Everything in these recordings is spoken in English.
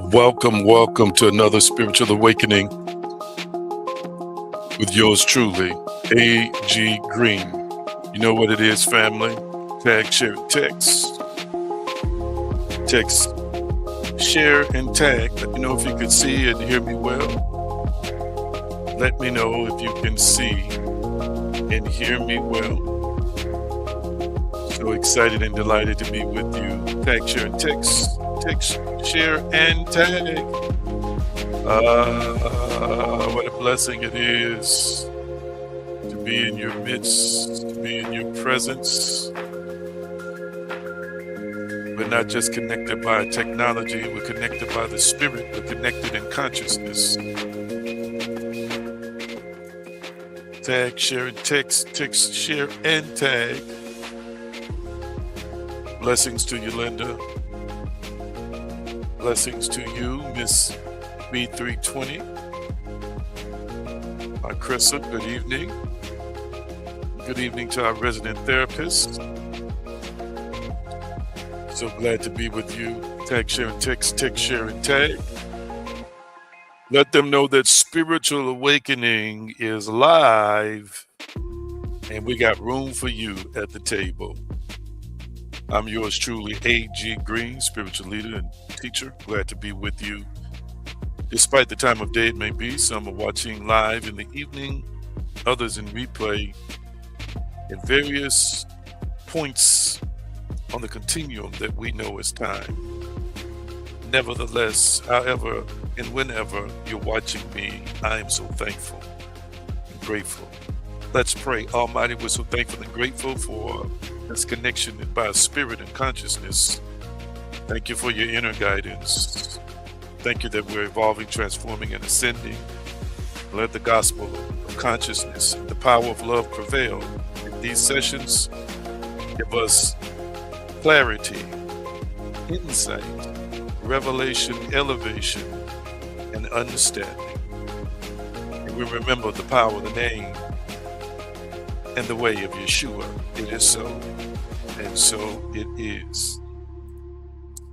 Welcome to another spiritual awakening with yours truly, A.G. Green. You know what it is, family? Tag, share, text. Text, share, and tag. Let me know if you can see and hear me well. Let me know if you can see and hear me well. So excited and delighted to be with you. Tag, share, and text. Text, share, and tag. What a blessing it is to be in your midst, to be in your presence. We're not just connected by technology, we're connected by the spirit, we're connected in consciousness. Tag, share, and text, text, share, and tag. Blessings to you, Linda. Blessings to you, Miss B320. My Krissa, good evening. Good evening to our resident therapist. So glad to be with you. Tag, share, and text, share, and tag. Let them know that Spiritual Awakening is live and we got room for you at the table. I'm yours truly, A.G. Green, spiritual leader and teacher. Glad to be with you. Despite the time of day it may be, some are watching live in the evening, others in replay at various points on the continuum that we know as time. Nevertheless, however and whenever you're watching me, I am so thankful and grateful. Let's pray. Almighty, we're so thankful and grateful for this connection by spirit and consciousness. Thank you for your inner guidance. Thank you that we're evolving, transforming, and ascending. Let the gospel of consciousness and the power of love prevail. In these sessions, give us clarity, insight, revelation, elevation, and understanding. And we remember the power of the name and the way of Yeshua. It is so, and so it is.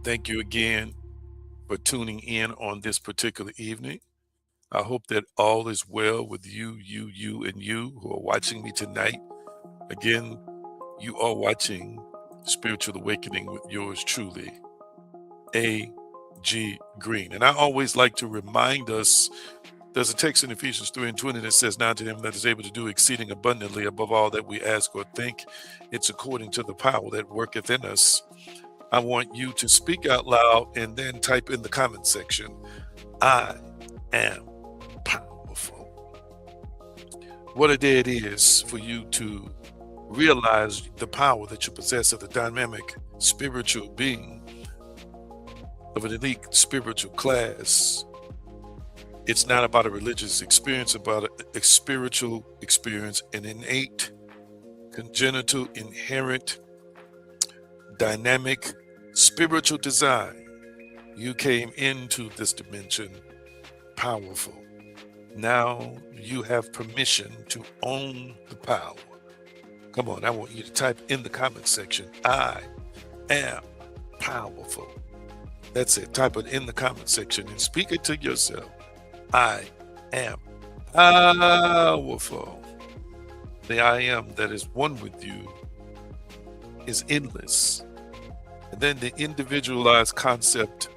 Thank you again for tuning in on this particular evening. I hope that all is well with you, and you who are watching me tonight. Again, you are watching Spiritual Awakening with yours truly, A.G. Green. And I always like to remind us, there's a text in Ephesians 3:20 that says, "Now to him that is able to do exceeding abundantly above all that we ask or think, it's according to the power that worketh in us." I want you to speak out loud and then type in the comment section, "I am powerful." What a day it is for you to realize the power that you possess of the dynamic spiritual being of an elite spiritual class. It's not about a religious experience, about a spiritual experience, an innate, congenital, inherent, dynamic, spiritual design. You came into this dimension powerful. Now you have permission to own the power. Come on, I want you to type in the comment section, "I am powerful." That's it. Type it in the comment section and speak it to yourself. I am powerful. The I am that is one with you is endless. And then the individualized concept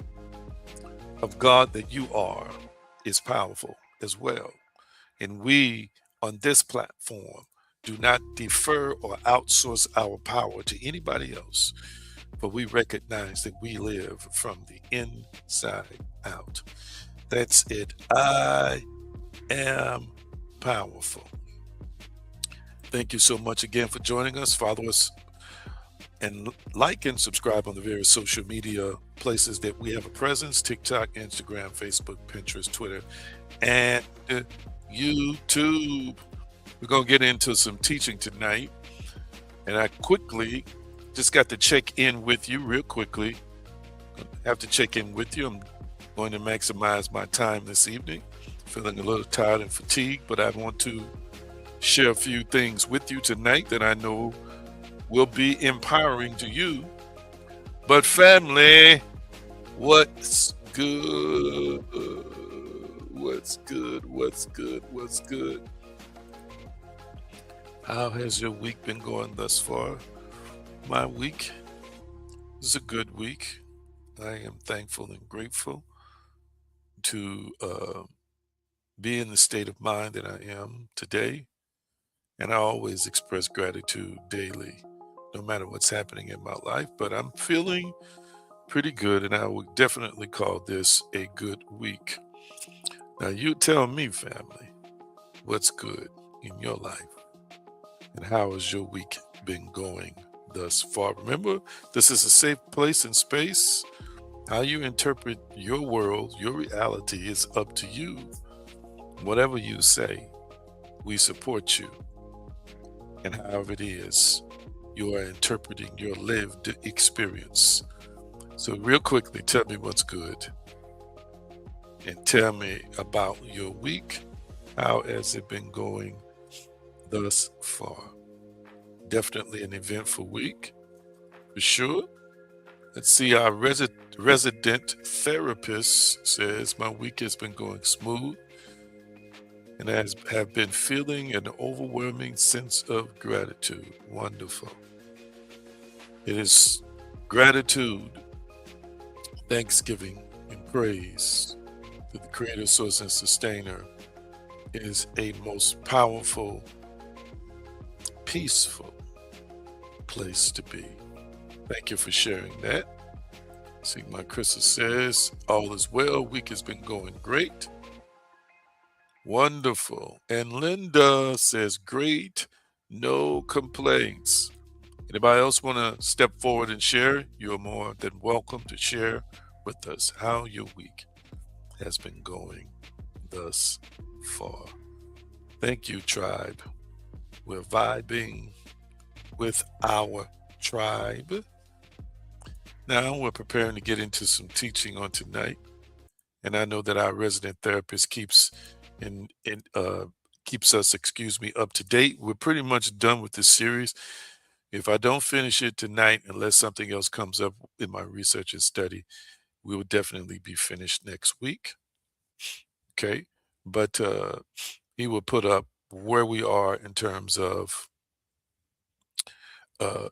of God that you are is powerful as well. And we on this platform do not defer or outsource our power to anybody else, but we recognize that we live from the inside out. That's it. I am powerful. Thank you so much again for joining us. Follow us and like and subscribe on the various social media places that we have a presence: TikTok, Instagram, Facebook, Pinterest, Twitter, and YouTube. We're going to get into some teaching tonight. And I quickly just got to check in with you real quickly. I have to check in with you. I'm going to maximize my time this evening. Feeling a little tired and fatigued, but I want to share a few things with you tonight that I know will be empowering to you. But family, what's good? What's good? What's good? What's good? How has your week been going thus far? My week is a good week. I am thankful and grateful to be in the state of mind that I am today. And I always express gratitude daily, no matter what's happening in my life. But I'm feeling pretty good, and I would definitely call this a good week. Now, you tell me, family, what's good in your life, and how has your week been going thus far? Remember, this is a safe place and space. How you interpret your world, your reality is up to you. Whatever you say, we support you. And however it is, you are interpreting your lived experience. So, real quickly, tell me what's good and tell me about your week. How has it been going thus far? Definitely an eventful week, for sure. Let's see, our resident therapist says my week has been going smooth and have been feeling an overwhelming sense of gratitude. Wonderful. It is gratitude, thanksgiving, and praise to the creator, source, and sustainer is a most powerful, peaceful place to be. Thank you for sharing that. See, my Krista says, all is well. Week has been going great. Wonderful. And Linda says, great. No complaints. Anybody else want to step forward and share? You're more than welcome to share with us how your week has been going thus far. Thank you, tribe. We're vibing with our tribe. Now we're preparing to get into some teaching on tonight, and I know that our resident therapist keeps us, up to date. We're pretty much done with this series. If I don't finish it tonight, unless something else comes up in my research and study, we will definitely be finished next week. Okay, but he will put up where we are in terms of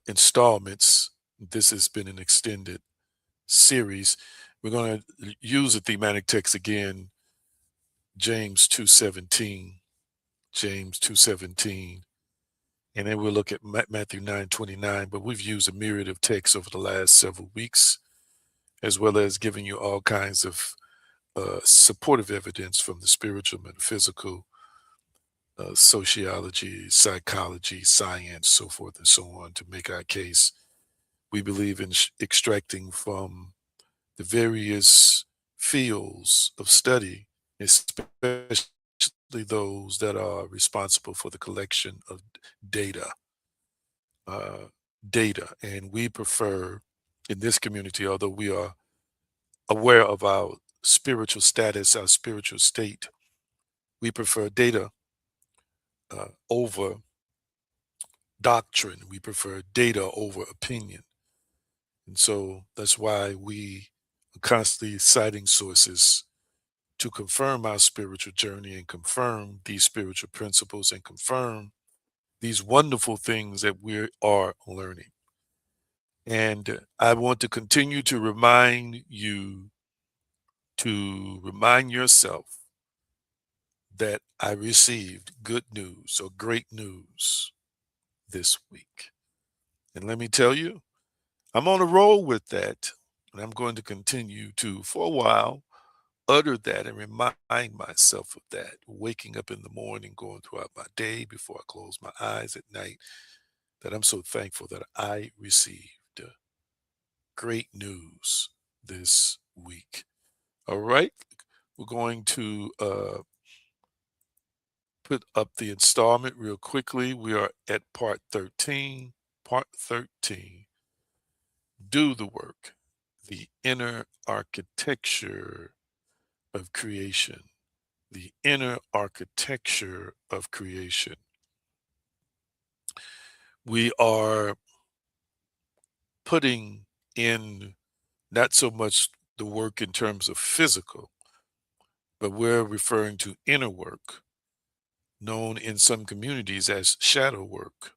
installments. This has been an extended series. We're going to use a thematic text again, James 2:17, James 2:17, and then we'll look at Matthew 9:29. But we've used a myriad of texts over the last several weeks, as well as giving you all kinds of supportive evidence from the spiritual, metaphysical, sociology, psychology, science, so forth and so on, to make our case. We believe in extracting from the various fields of study, especially those that are responsible for the collection of data. Uh, Data, and we prefer in this community, although we are aware of our spiritual status, our spiritual state, we prefer data over doctrine. We prefer data over opinion. And so that's why we are constantly citing sources to confirm our spiritual journey and confirm these spiritual principles and confirm these wonderful things that we are learning. And I want to continue to remind you to remind yourself that I received good news or great news this week. And let me tell you, I'm on a roll with that. And I'm going to continue to, for a while, utter that and remind myself of that. Waking up in the morning, going throughout my day before I close my eyes at night, that I'm so thankful that I received great news this week. All right. We're going to put up the installment real quickly. We are at part 13. Part 13. Do the work. The inner architecture of creation. The inner architecture of creation. We are putting in not so much the work in terms of physical, but we're referring to inner work, known in some communities as shadow work.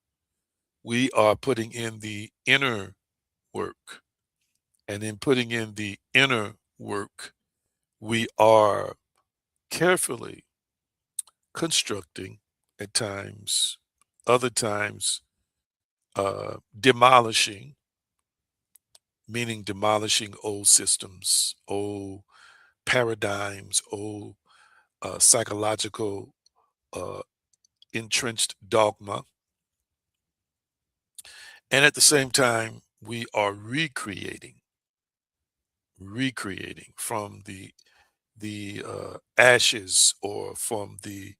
We are putting in the inner work. And in putting in the inner work, we are carefully constructing at times, other times, demolishing, meaning demolishing old systems, old paradigms, old psychological uh, entrenched dogma. And at the same time, we are recreating from the ashes or from the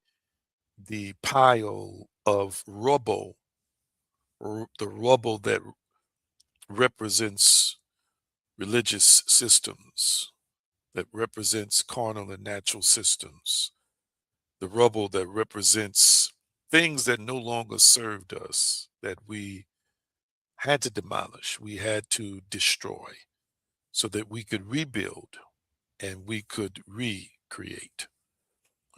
pile of rubble, the rubble that represents religious systems, that represents carnal and natural systems, the rubble that represents things that no longer served us, that we had to demolish, we had to destroy, so that we could rebuild and we could recreate.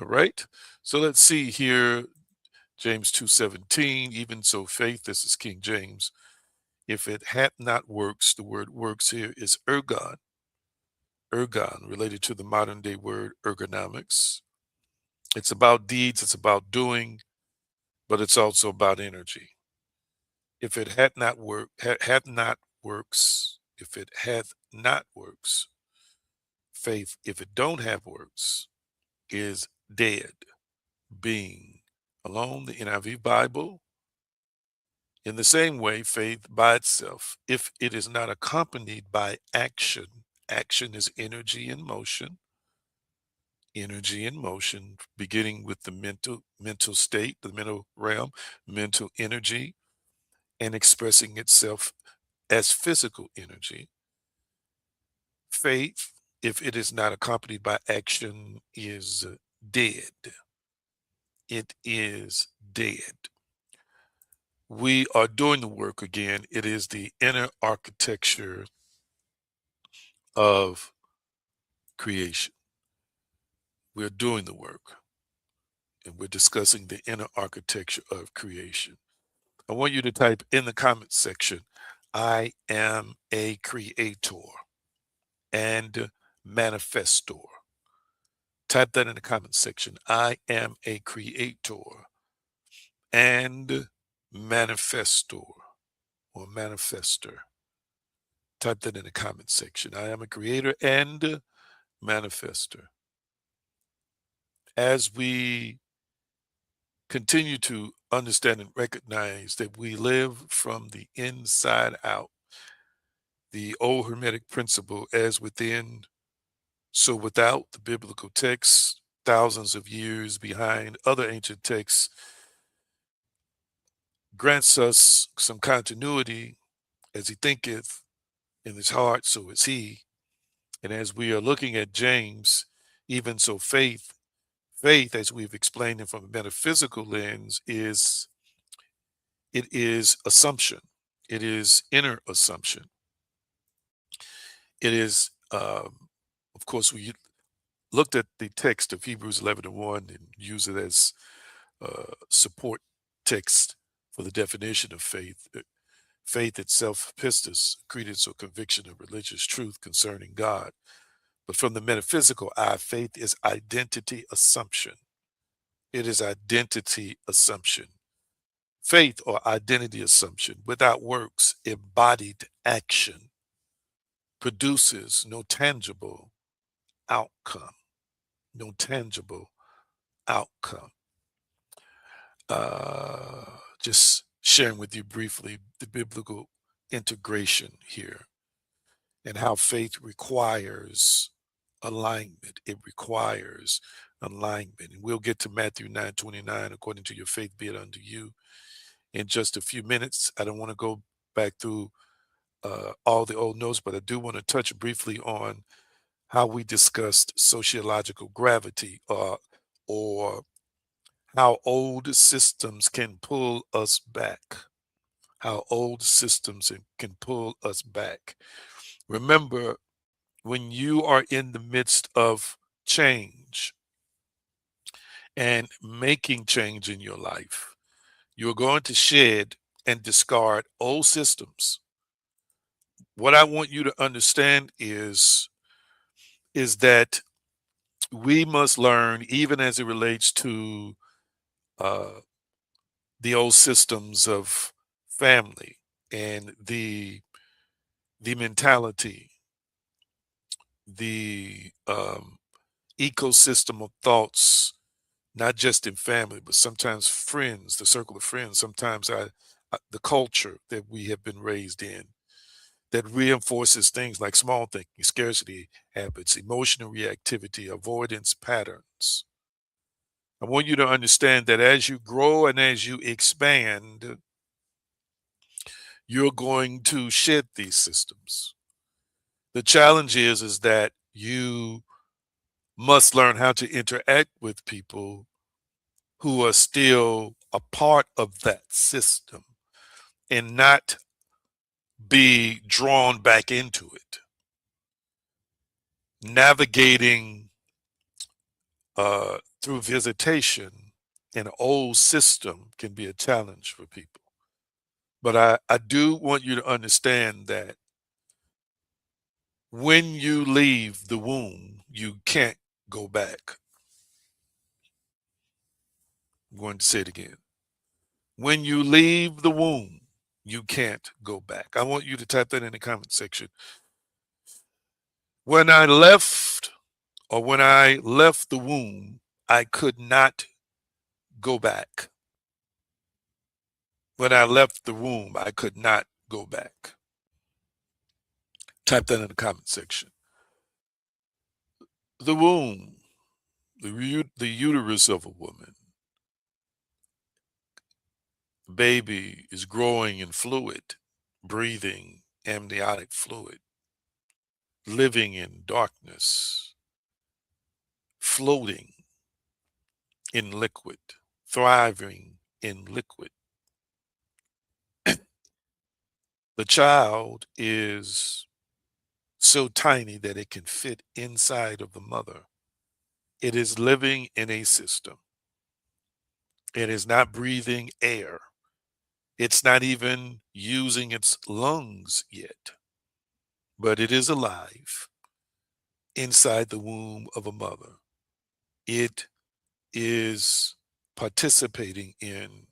All right. So let's see here, James 2:17, even so faith, this is King James, if it had not works, the word works here is ergon, related to the modern day word ergonomics. It's about deeds, it's about doing, but it's also about energy. If it had not had not works, if it hath not works, faith, if it don't have works, is dead, being alone, the NIV Bible. In the same way, faith by itself, if it is not accompanied by action, action is energy in motion, beginning with the mental state, the mental realm, mental energy, and expressing itself as physical energy. Faith, if it is not accompanied by action, is dead. It is dead. We are doing the work again. It is the inner architecture of creation. We're doing the work and we're discussing the inner architecture of creation. I want you to type in the comments section, I am a creator and manifestor. Type that in the comments section. I am a creator and manifestor or manifester. Type that in the comments section. I am a creator and manifester. As we continue to understand and recognize that we live from the inside out, the old Hermetic principle, as within, so without, the biblical texts, thousands of years behind other ancient texts, grants us some continuity. As he thinketh in his heart, so is he. And as we are looking at James, even so faith, as we've explained it from a metaphysical lens, it is assumption. It is inner assumption. It is, of course, we looked at the text of Hebrews 11:1 and use it as support text for the definition of faith. Faith itself, pistis, credence or conviction of religious truth concerning God. But from the metaphysical eye, faith is identity assumption. It is identity assumption. Faith or identity assumption without works, embodied action, produces no tangible outcome. No tangible outcome. Just sharing with you briefly the biblical integration here and how faith requires alignment. It requires alignment. And we'll get to Matthew 9:29, according to your faith be it unto you, in just a few minutes. I don't want to go back through all the old notes, but I do want to touch briefly on how we discussed sociological gravity, or how old systems can pull us back. How old systems can pull us back. Remember, when you are in the midst of change and making change in your life, you're going to shed and discard old systems. What I want you to understand is that we must learn, even as it relates to uh, the old systems of family and the mentality, the ecosystem of thoughts, not just in family, but sometimes friends, the circle of friends, sometimes the culture that we have been raised in that reinforces things like small thinking, scarcity habits, emotional reactivity, avoidance patterns. I want you to understand that as you grow and as you expand, you're going to shed these systems. The challenge is that you must learn how to interact with people who are still a part of that system and not be drawn back into it. Navigating through visitation in an old system can be a challenge for people. But I do want you to understand that when you leave the womb, you can't go back. I'm going to say it again. When you leave the womb, you can't go back. I want you to type that in the comment section. When I left, or when I left the womb, I could not go back. When I left the womb, I could not go back. Type that in the comment section. The womb, the uterus of a woman, baby is growing in fluid, breathing amniotic fluid, living in darkness, floating in liquid, thriving in liquid. The child is so tiny that it can fit inside of the mother. It is living in a system. It is not breathing air. It's not even using its lungs yet, but it is alive inside the womb of a mother. It is participating in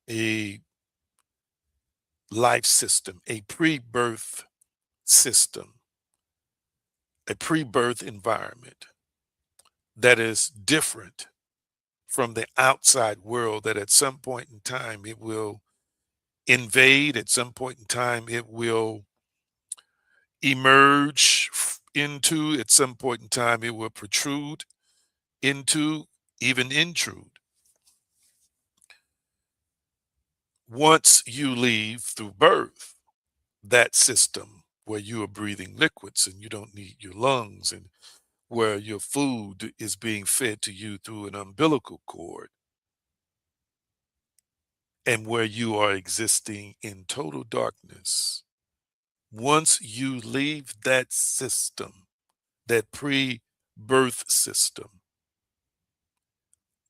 a life system, a pre-birth system, a pre-birth environment that is different from the outside world, that at some point in time it will invade, at some point in time it will emerge into, at some point in time it will protrude into, even intrude. Once you leave through birth, that system where you are breathing liquids and you don't need your lungs, and where your food is being fed to you through an umbilical cord, and where you are existing in total darkness. Once you leave that system, that pre-birth system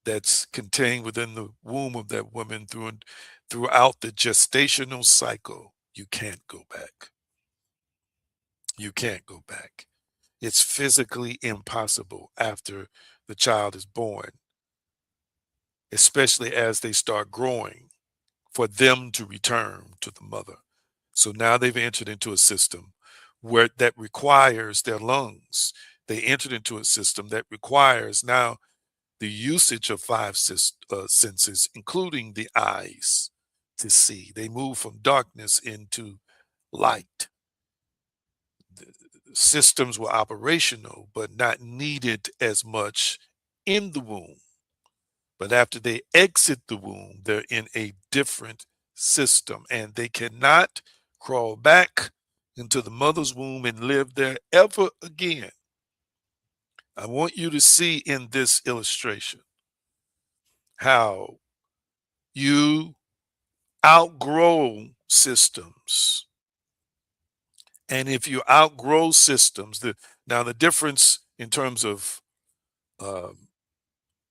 that's contained within the womb of that woman throughout the gestational cycle, you can't go back. You can't go back. It's physically impossible after the child is born, especially as they start growing, for them to return to the mother. So now they've entered into a system where that requires their lungs. They entered into a system that requires now the usage of five senses, including the eyes, to see. They move from darkness into light. The systems were operational, but not needed as much in the womb. But after they exit the womb, they're in a different system, and they cannot crawl back into the mother's womb and live there ever again. I want you to see in this illustration how you outgrow systems And if you outgrow systems, now the difference in terms of um,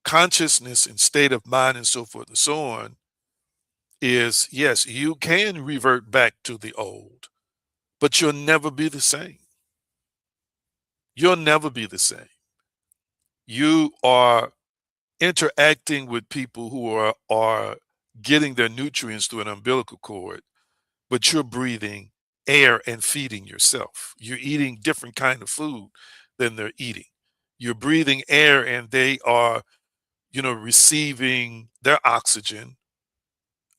consciousness and state of mind and so forth and so on is, yes, you can revert back to the old, but you'll never be the same. You'll never be the same. You are interacting with people who are getting their nutrients through an umbilical cord, but you're breathing air and feeding yourself. You're eating different kind of food than they're eating. You're breathing air and they are, receiving their oxygen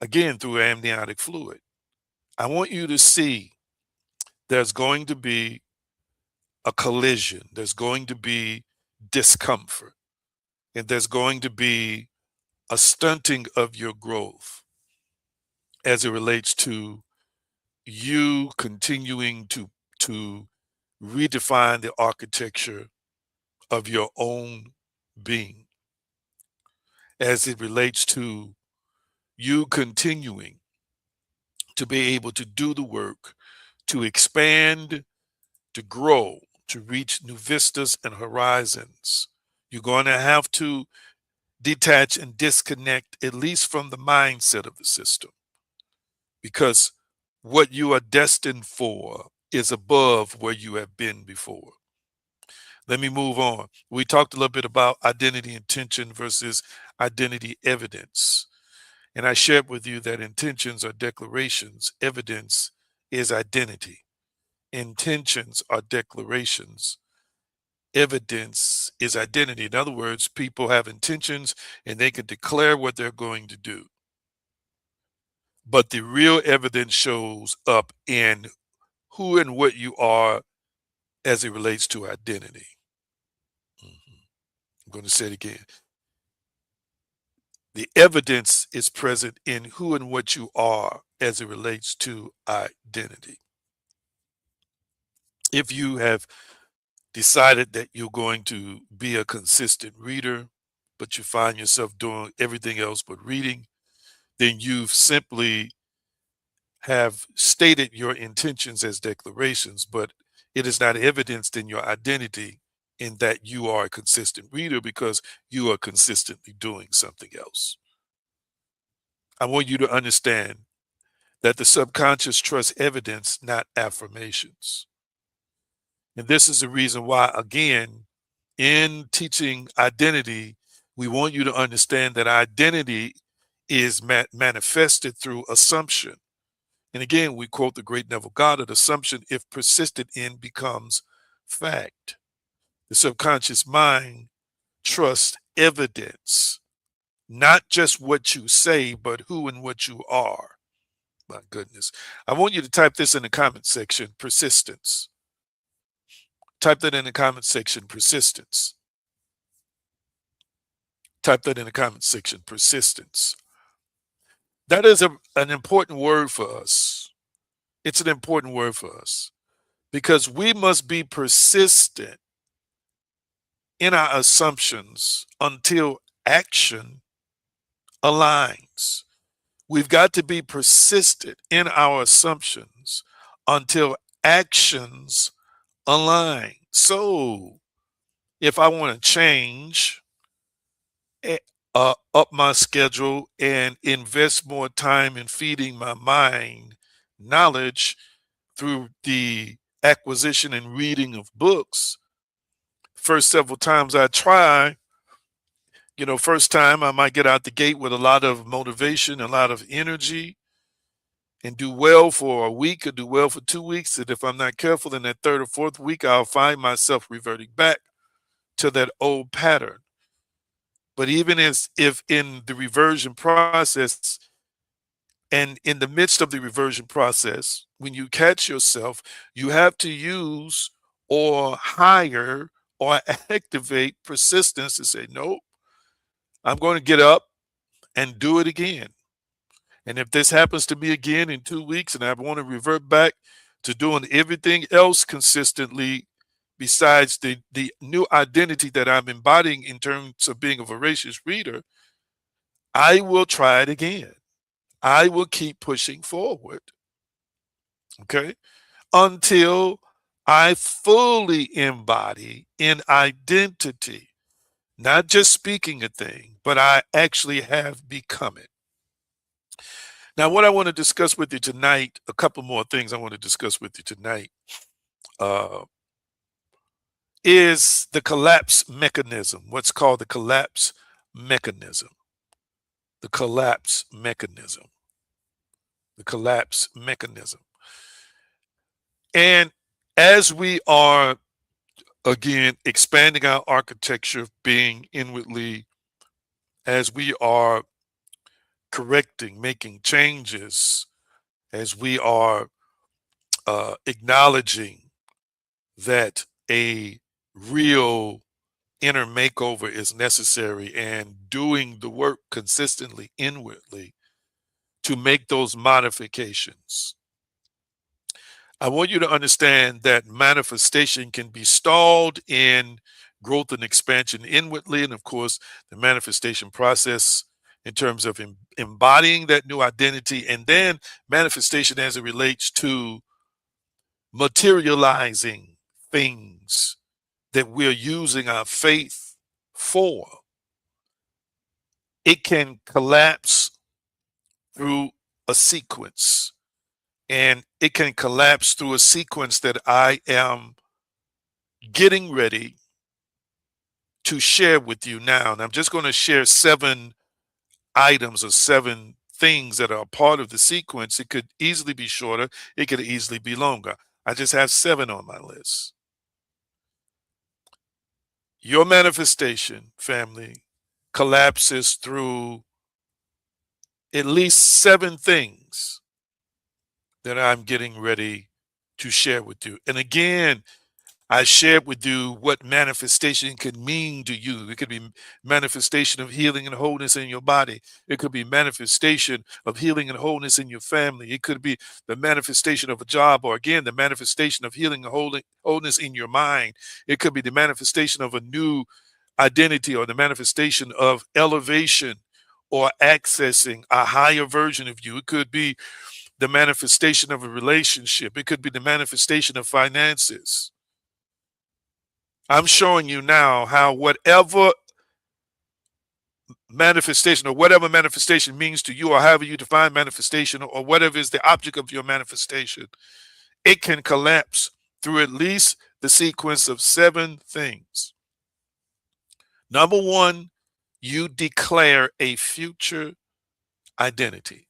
again through amniotic fluid. I want you to see there's going to be a collision, there's going to be discomfort, and there's going to be a stunting of your growth as it relates to you continuing to redefine the architecture of your own being, as it relates to you continuing to be able to do the work, to expand, to grow, to reach new vistas and horizons. You're going to have to detach and disconnect, at least from the mindset of the system, because what you are destined for is above where you have been before. Let me move on. We talked a little bit about identity intention versus identity evidence. And I shared with you that intentions are declarations, evidence is identity. Intentions are declarations, evidence is identity. In other words, people have intentions and they can declare what they're going to do. But the real evidence shows up in who and what you are as it relates to identity. Mhm. I'm going to say it again. The evidence is present in who and what you are as it relates to identity. If you have decided that you're going to be a consistent reader, but you find yourself doing everything else but reading, then you've simply have stated your intentions as declarations, but it is not evidenced in your identity in that you are a consistent reader because you are consistently doing something else. I want you to understand that the subconscious trusts evidence, not affirmations. And this is the reason why, again, in teaching identity, we want you to understand that identity is manifested through assumption. And again, we quote the great Neville Goddard: assumption, if persisted in, becomes fact. The subconscious mind trusts evidence, not just what you say, but who and what you are. My goodness. I want you to type this in the comment section: persistence. Type that in the comment section: persistence. Type that in the comment section: persistence. That is an important word for us. It's an important word for us because we must be persistent in our assumptions until action aligns. We've got to be persistent in our assumptions until actions align. So, if I want to change, eh, up my schedule and invest more time in feeding my mind knowledge through the acquisition and reading of books, first several times I try, first time I might get out the gate with a lot of motivation, a lot of energy, and do well for a week or do well for 2 weeks. And if I'm not careful, in that third or fourth week, I'll find myself reverting back to that old pattern. But even as if in the reversion process and in the midst of the reversion process, when you catch yourself, you have to use or hire or activate persistence to say, nope, I'm going to get up and do it again. And if this happens to me again in 2 weeks and I want to revert back to doing everything else consistently besides the new identity that I'm embodying in terms of being a voracious reader, I will try it again. I will keep pushing forward. Okay. until I fully embody in identity, not just speaking a thing, but I actually have become it. Now, what I want to discuss with you tonight, a couple more things I want to discuss with you tonight, uh, is the collapse mechanism, what's called the collapse mechanism. The collapse mechanism. The collapse mechanism. And as we are, again, expanding our architecture, being inwardly, as we are correcting, making changes, as we are acknowledging that a real inner makeover is necessary and doing the work consistently inwardly to make those modifications. I want you to understand that manifestation can be stalled in growth and expansion inwardly. And of course, the manifestation process in terms of embodying that new identity, and then manifestation as it relates to materializing things that we're using our faith for. It can collapse through a sequence, and it can collapse through a sequence that I am getting ready to share with you now. And I'm just going to share 7 items or 7 things that are a part of the sequence. It could easily be shorter, it could easily be longer. I just have 7 on my list. Your manifestation, family, collapses through at least 7 things that I'm getting ready to share with you. And again, I shared with you what manifestation could mean to you. It could be manifestation of healing and wholeness in your body. It could be manifestation of healing and wholeness in your family. It could be the manifestation of a job, or again, the manifestation of healing and wholeness in your mind. It could be the manifestation of a new identity, or the manifestation of elevation or accessing a higher version of you. It could be the manifestation of a relationship. It could be the manifestation of finances. I'm showing you now how whatever manifestation, or whatever manifestation means to you, or however you define manifestation, or whatever is the object of your manifestation, it can collapse through at least the sequence of 7 things. Number 1, you declare a future identity.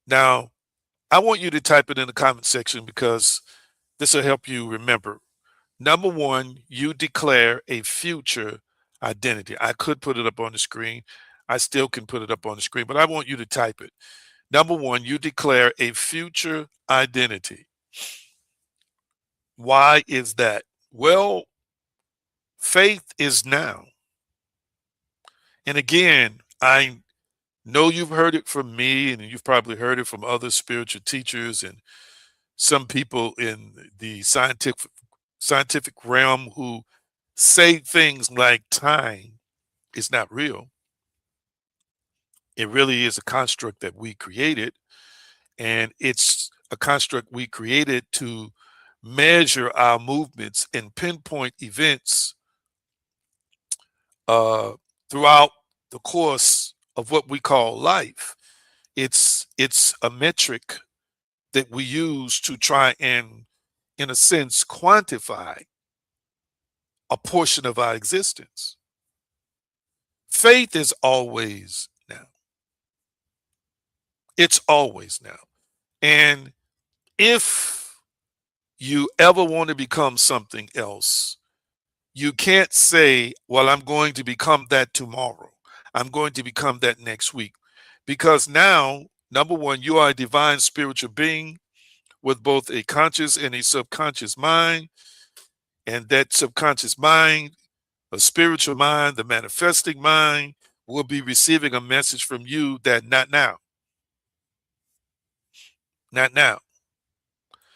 Now, I want you to type it in the comment section because this will help you remember. Number 1, you declare a future identity. I could put it up on the screen. I still can put it up on the screen, but I want you to type it. Number 1, you declare a future identity. Why is that? Well, faith is now. And again, I know you've heard it from me, and you've probably heard it from other spiritual teachers and some people in the scientific realm who say things like time is not real. It really is a construct that we created, and it's a construct we created to measure our movements and pinpoint events uh, throughout the course of what we call life. It's a metric that we use to try and, in a sense, quantify a portion of our existence. Faith is always now. It's always now. And if you ever want to become something else, you can't say, well, I'm going to become that tomorrow. I'm going to become that next week. Because now, number 1, you are a divine spiritual being with both a conscious and a subconscious mind. And that subconscious mind, a spiritual mind, the manifesting mind, will be receiving a message from you that not now. Not now.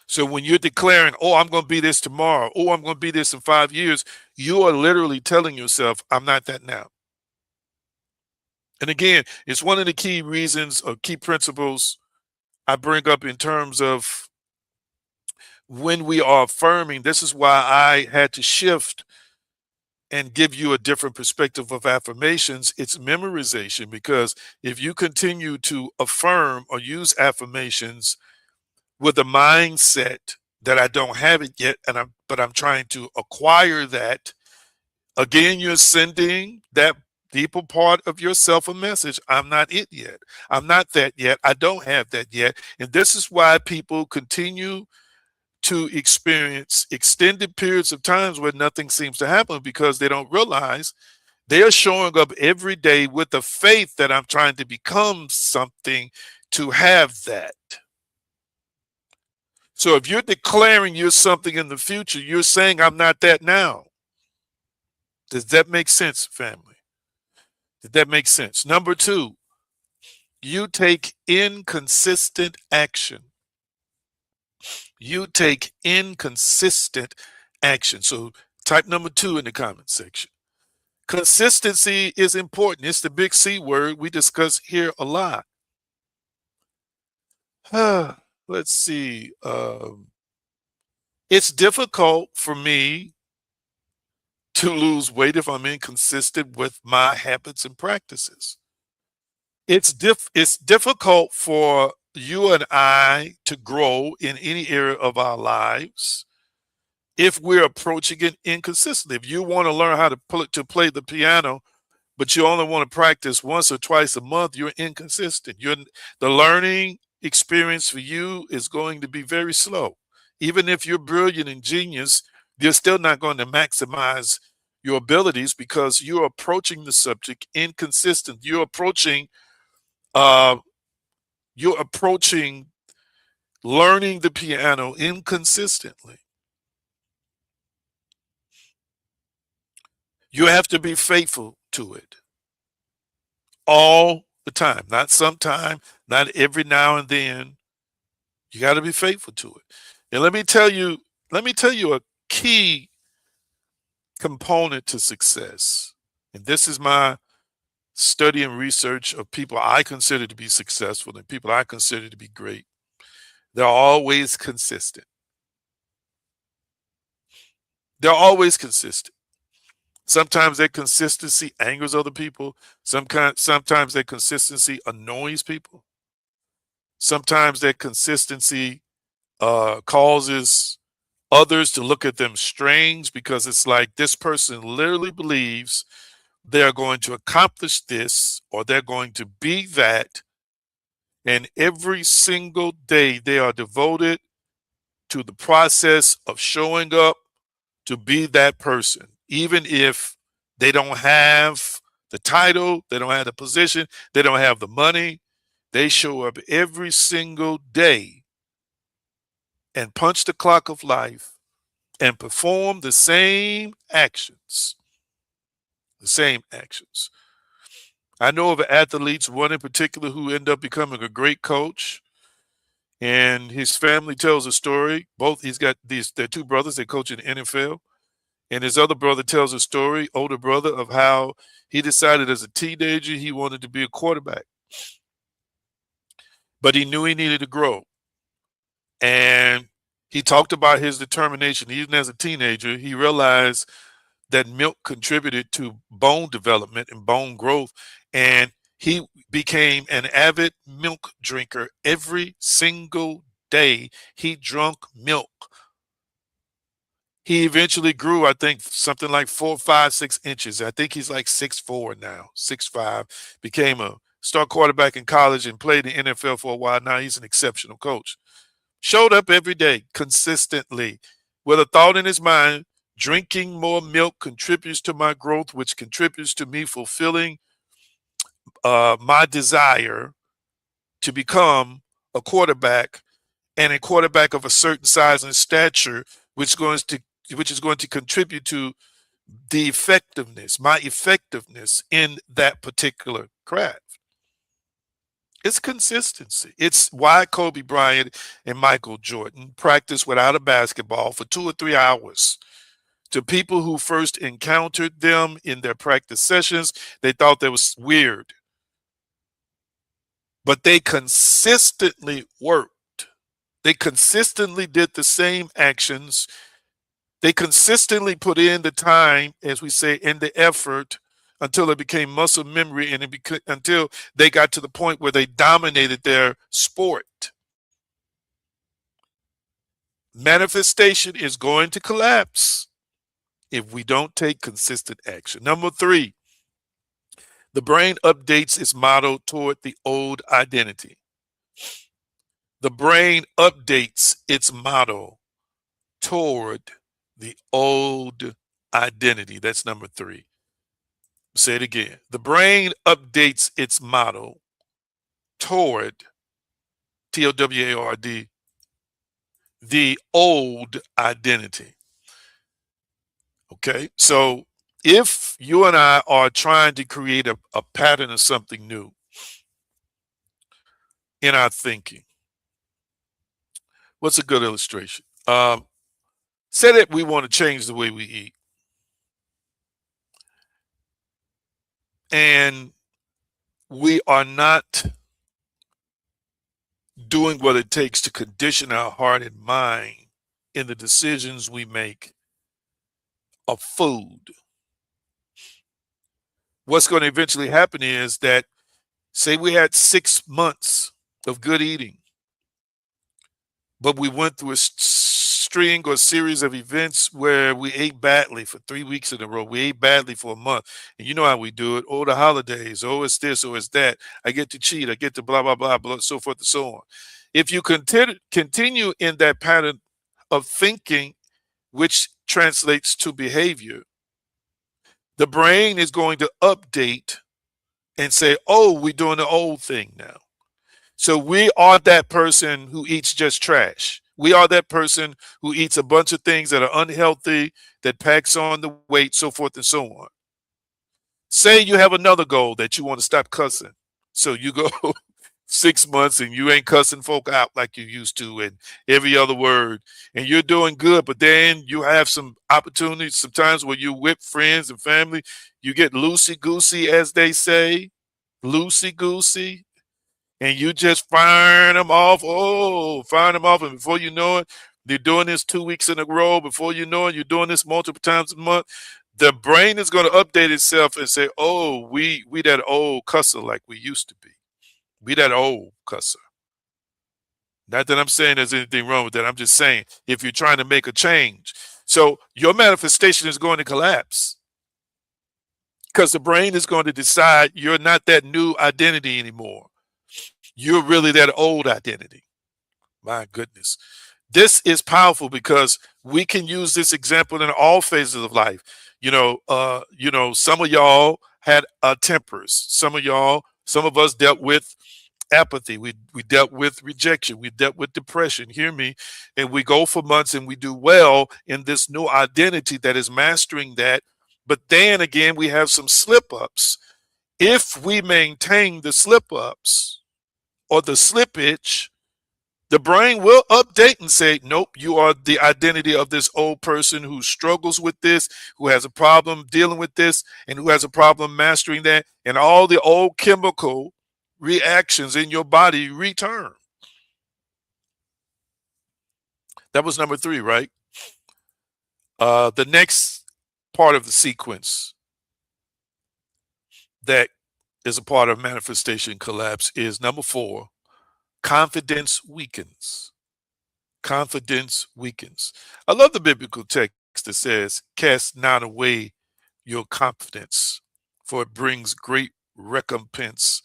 So when you're declaring, oh, I'm going to be this tomorrow, oh, I'm going to be this in 5 years, you are literally telling yourself, I'm not that now. And again, it's one of the key reasons or key principles I bring up in terms of when we are affirming, this is why I had to shift and give you a different perspective of affirmations. It's memorization, because if you continue to affirm or use affirmations with a mindset that I don't have it yet, but I'm trying to acquire that, again, you're sending that deeper part of yourself a message. I'm not it yet. I'm not that yet. I don't have that yet. And this is why people continue to experience extended periods of times where nothing seems to happen, because they don't realize they are showing up every day with the faith that I'm trying to become something to have that. So if you're declaring you're something in the future, you're saying I'm not that now. Does that make sense, family? Did that make sense? Number two, you take inconsistent action. You take inconsistent action. So type number two in the comment section. Consistency is important. It's the big C word we discuss here a lot. Let's see. It's difficult for me to lose weight if I'm inconsistent with my habits and practices. It's difficult for you and I to grow in any area of our lives if we're approaching it inconsistently. If you want to learn how to play the piano, but you only want to practice once or twice a month, you're inconsistent. The learning experience for you is going to be very slow. Even if you're brilliant and genius, you're still not going to maximize your abilities, because you're approaching the subject inconsistent. Uh, you're approaching learning the piano inconsistently. You have to be faithful to it all the time, not sometime, not every now and then. You got to be faithful to it. And let me tell you a key component to success. And this is my study and research of people I consider to be successful and people I consider to be great. They're always consistent. They're always consistent. Sometimes their consistency angers other people. Sometimes their consistency annoys people. Sometimes their consistency causes others to look at them strange, because it's like this person literally believes they're going to accomplish this or they're going to be that. And every single day they are devoted to the process of showing up to be that person, even if they don't have the title, they don't have the position, they don't have the money. They show up every single day and punch the clock of life and perform the same actions. The same actions. I know of athletes, one in particular, who ended up becoming a great coach. And his family tells a story. He's got their two brothers, they coach in the NFL. And his other brother tells a story, older brother, of how he decided as a teenager he wanted to be a quarterback. But he knew he needed to grow. And he talked about his determination. Even as a teenager, he realized that milk contributed to bone development and bone growth. And he became an avid milk drinker. Every single day he drank milk. He eventually grew, I think, something like 4, 5, 6 inches. I think he's like 6'4" now, 6'5". Became a star quarterback in college and played in the NFL for a while. Now he's an exceptional coach. Showed up every day consistently with a thought in his mind: drinking more milk contributes to my growth, which contributes to me fulfilling my desire to become a quarterback, and a quarterback of a certain size and stature, which is going to contribute to my effectiveness in that particular craft. It's consistency. It's why Kobe Bryant and Michael Jordan practice without a basketball for 2 or 3 hours. To people who first encountered them in their practice sessions, they thought that was weird. But they consistently worked. They consistently did the same actions. They consistently put in the time, as we say, in the effort until it became muscle memory and until they got to the point where they dominated their sport. Manifestation is going to collapse if we don't take consistent action. Number three, the brain updates its model toward the old identity. The brain updates its model toward the old identity. That's number three. Say it again. The brain updates its model toward, TOWARD, the old identity. Okay. So if you and I are trying to create a pattern of something new in our thinking, what's a good illustration? Say that we want to change the way we eat. And we are not doing what it takes to condition our heart and mind in the decisions we make of food. What's going to eventually happen is that, say we had 6 months of good eating, but we went through a string or series of events where we ate badly for 3 weeks in a row. We ate badly for a month. And you know how we do it. Oh, the holidays. Oh, it's this. Oh, it's that. I get to cheat. I get to blah, blah, blah, blah, so forth and so on. If you continue in that pattern of thinking, which translates to behavior, the brain is going to update and say, oh, we're doing the old thing now. So we are that person who eats just trash. We are that person who eats a bunch of things that are unhealthy, that packs on the weight, so forth and so on. Say you have another goal that you want to stop cussing. So you go 6 months and you ain't cussing folk out like you used to and every other word, and you're doing good, but then you have some opportunities sometimes where you whip friends and family. You get loosey-goosey, as they say, loosey-goosey, and you just firing them off. Oh, firing them off. And before you know it, they're doing this 2 weeks in a row. Before you know it, you're doing this multiple times a month. The brain is going to update itself and say, oh, we that old cusser like we used to be. We that old cusser. Not that I'm saying there's anything wrong with that. I'm just saying if you're trying to make a change. So your manifestation is going to collapse because the brain is going to decide you're not that new identity anymore. You're really that old identity. My goodness. This is powerful because we can use this example in all phases of life. Some of y'all had tempers. Some of us dealt with apathy. We dealt with rejection. We dealt with depression. Hear me. And we go for months and we do well in this new identity that is mastering that. But then again, we have some slip ups. If we maintain the slip ups or the slippage, the brain will update and say, nope, you are the identity of this old person who struggles with this, who has a problem dealing with this, and who has a problem mastering that. And all the old chemical reactions in your body return. That was number three, right? The next part of the sequence that is a part of manifestation collapse is number four, confidence weakens. Confidence weakens. I love the biblical text that says, cast not away your confidence, for it brings great recompense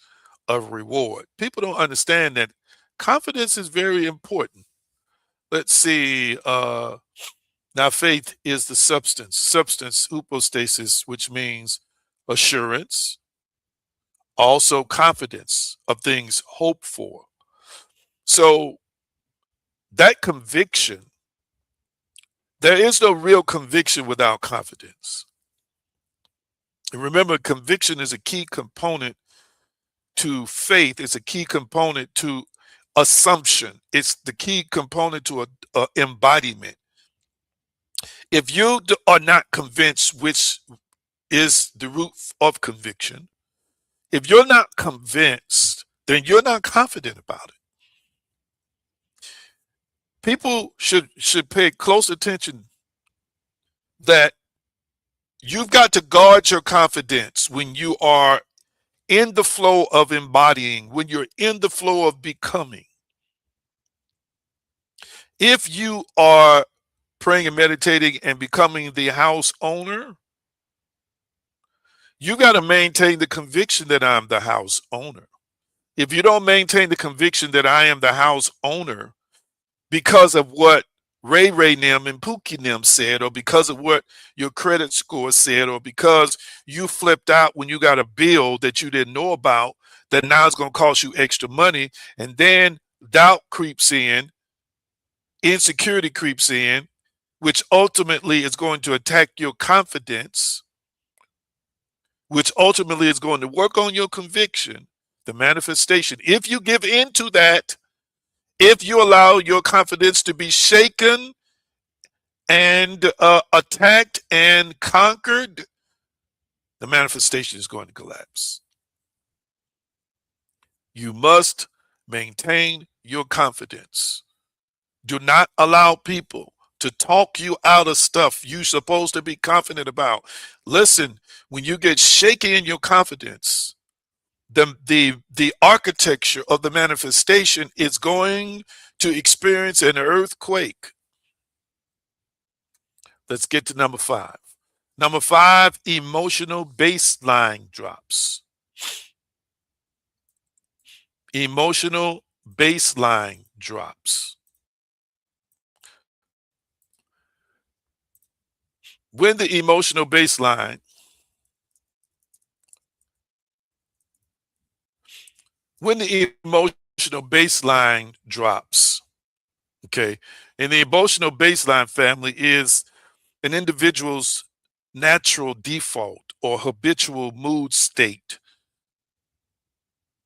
of reward. People don't understand that confidence is very important. Let's see. Now, faith is the substance, hypostasis, which means assurance, also confidence of things hoped for. So, that conviction, there is no real conviction without confidence. And remember, conviction is a key component to faith. It's a key component to assumption. It's the key component to a embodiment. If you are not convinced, which is the root of conviction, if you're not convinced, then you're not confident about it. People should pay close attention that you've got to guard your confidence when you are in the flow of embodying, when you're in the flow of becoming. If you are praying and meditating and becoming the house owner, you got to maintain the conviction that I'm the house owner. If you don't maintain the conviction that I am the house owner because of what Ray Nim and Pookie Nim said, or because of what your credit score said, or because you flipped out when you got a bill that you didn't know about, that now it's going to cost you extra money, and then doubt creeps in, insecurity creeps in, which ultimately is going to attack your confidence, which ultimately is going to work on your conviction, the manifestation. If you give in to that, if you allow your confidence to be shaken and attacked and conquered, the manifestation is going to collapse. You must maintain your confidence. Do not allow people to talk you out of stuff you're supposed to be confident about. Listen, when you get shaky in your confidence, the architecture of the manifestation is going to experience an earthquake. Let's get to number 5. Number 5, emotional baseline drops. Emotional baseline drops. When the emotional baseline drops, okay, and the emotional baseline, family, is an individual's natural default or habitual mood state,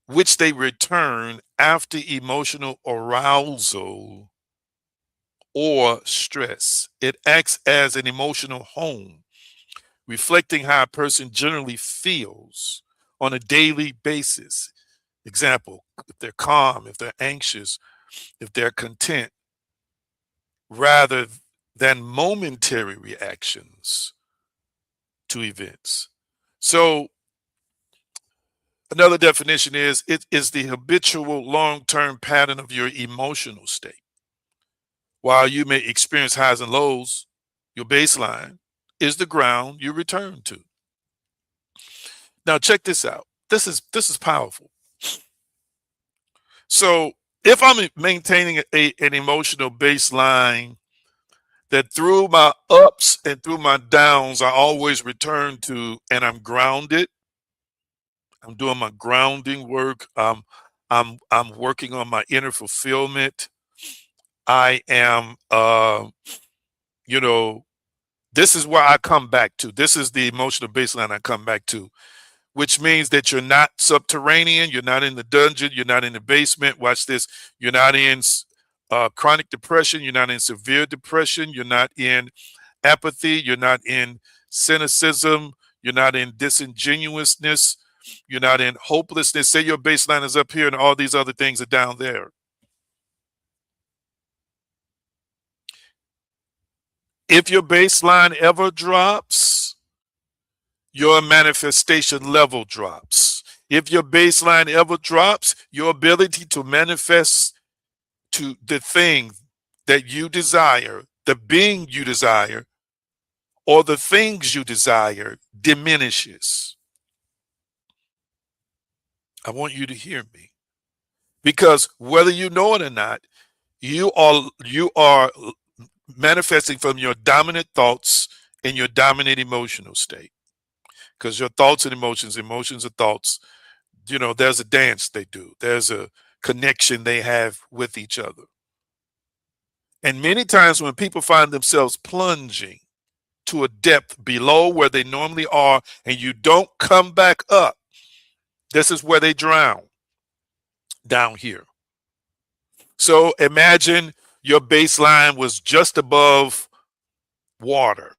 which they return after emotional arousal or stress. It acts as an emotional home, reflecting how a person generally feels on a daily basis. Example, if they're calm, if they're anxious, if they're content, rather than momentary reactions to events. So another definition is it is the habitual long-term pattern of your emotional state. While you may experience highs and lows, your baseline is the ground you return to. Now check this out. This is powerful. So if I'm maintaining an emotional baseline that through my ups and through my downs, I always return to, and I'm grounded. I'm doing my grounding work. I'm working on my inner fulfillment. I am, you know, this is where I come back to. This is the emotional baseline I come back to, which means that you're not subterranean. You're not in the dungeon. You're not in the basement. Watch this. You're not in chronic depression. You're not in severe depression. You're not in apathy. You're not in cynicism. You're not in disingenuousness. You're not in hopelessness. Say your baseline is up here and all these other things are down there. If your baseline ever drops, your manifestation level drops. If your baseline ever drops, your ability to manifest to the thing that you desire, the being you desire, or the things you desire diminishes. I want you to hear me. Because whether you know it or not, you are manifesting from your dominant thoughts and your dominant emotional state. Because your thoughts and emotions are thoughts, there's a dance they do. There's a connection they have with each other. And many times when people find themselves plunging to a depth below where they normally are, and you don't come back up, this is where they drown, down here. So imagine your baseline was just above water.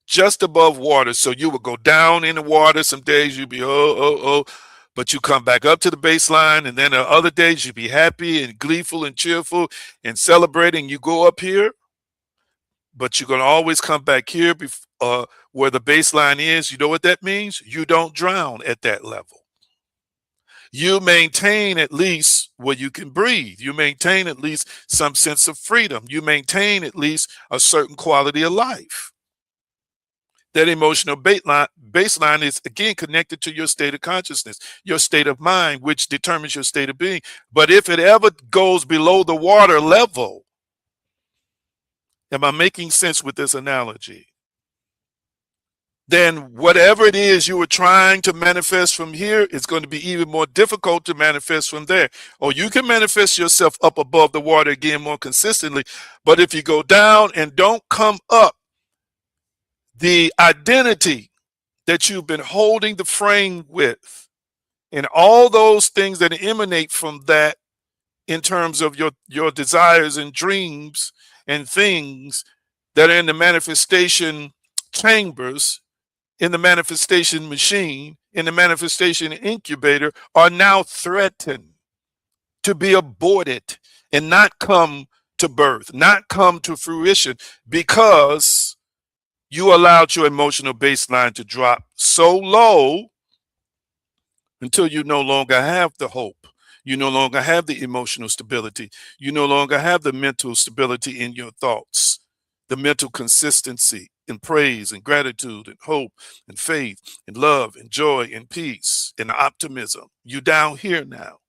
Just above water. So you would go down in the water. Some days you'd be, oh. But you come back up to the baseline, and then the other days you be happy and gleeful and cheerful and celebrating. You go up here, but you're going to always come back here where the baseline is. You know what that means? You don't drown at that level. You maintain at least where you can breathe. You maintain at least some sense of freedom. You maintain at least a certain quality of life. That emotional baseline is, again, connected to your state of consciousness, your state of mind, which determines your state of being. But if it ever goes below the water level, am I making sense with this analogy? Then whatever it is you were trying to manifest from here is going to be even more difficult to manifest from there. Or you can manifest yourself up above the water again more consistently. But if you go down and don't come up, the identity that you've been holding the frame with, and all those things that emanate from that in terms of your desires and dreams and things that are in the manifestation chambers, in the manifestation machine, in the manifestation incubator, are now threatened to be aborted and not come to birth, not come to fruition, because you allowed your emotional baseline to drop so low until you no longer have the hope. You no longer have the emotional stability. You no longer have the mental stability in your thoughts, the mental consistency in praise and gratitude and hope and faith and love and joy and peace and optimism. You down here now.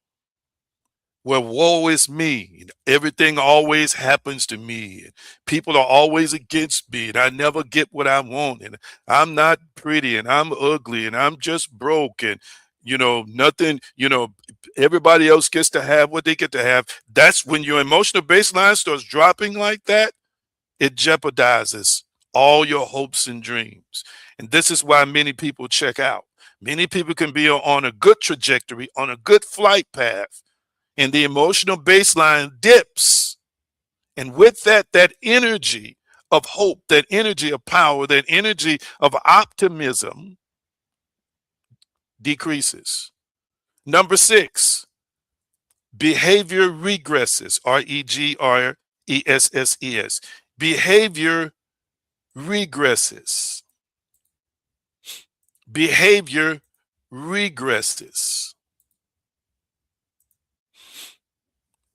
Well, woe is me. Everything always happens to me. People are always against me, and I never get what I want. And I'm not pretty, and I'm ugly, and I'm just broke, and nothing. Everybody else gets to have what they get to have. That's when your emotional baseline starts dropping like that. It jeopardizes all your hopes and dreams, and this is why many people check out. Many people can be on a good trajectory, on a good flight path, and the emotional baseline dips. And with that energy of hope, that energy of power, that energy of optimism decreases. Number 6, behavior regresses, regresses. Behavior regresses. Behavior regresses.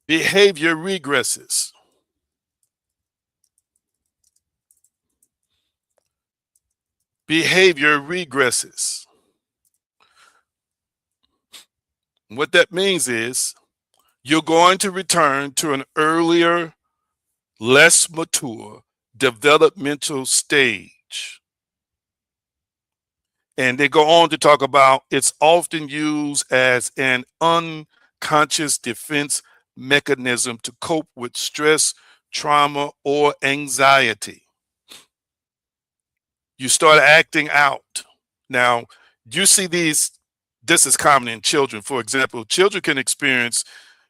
Behavior regresses. Behavior regresses. What that means is you're going to return to an earlier, less mature developmental stage. And they go on to talk about it's often used as an unconscious defense mechanism to cope with stress, trauma, or anxiety. You start acting out. Now, you see this is common in children. For example, children can experience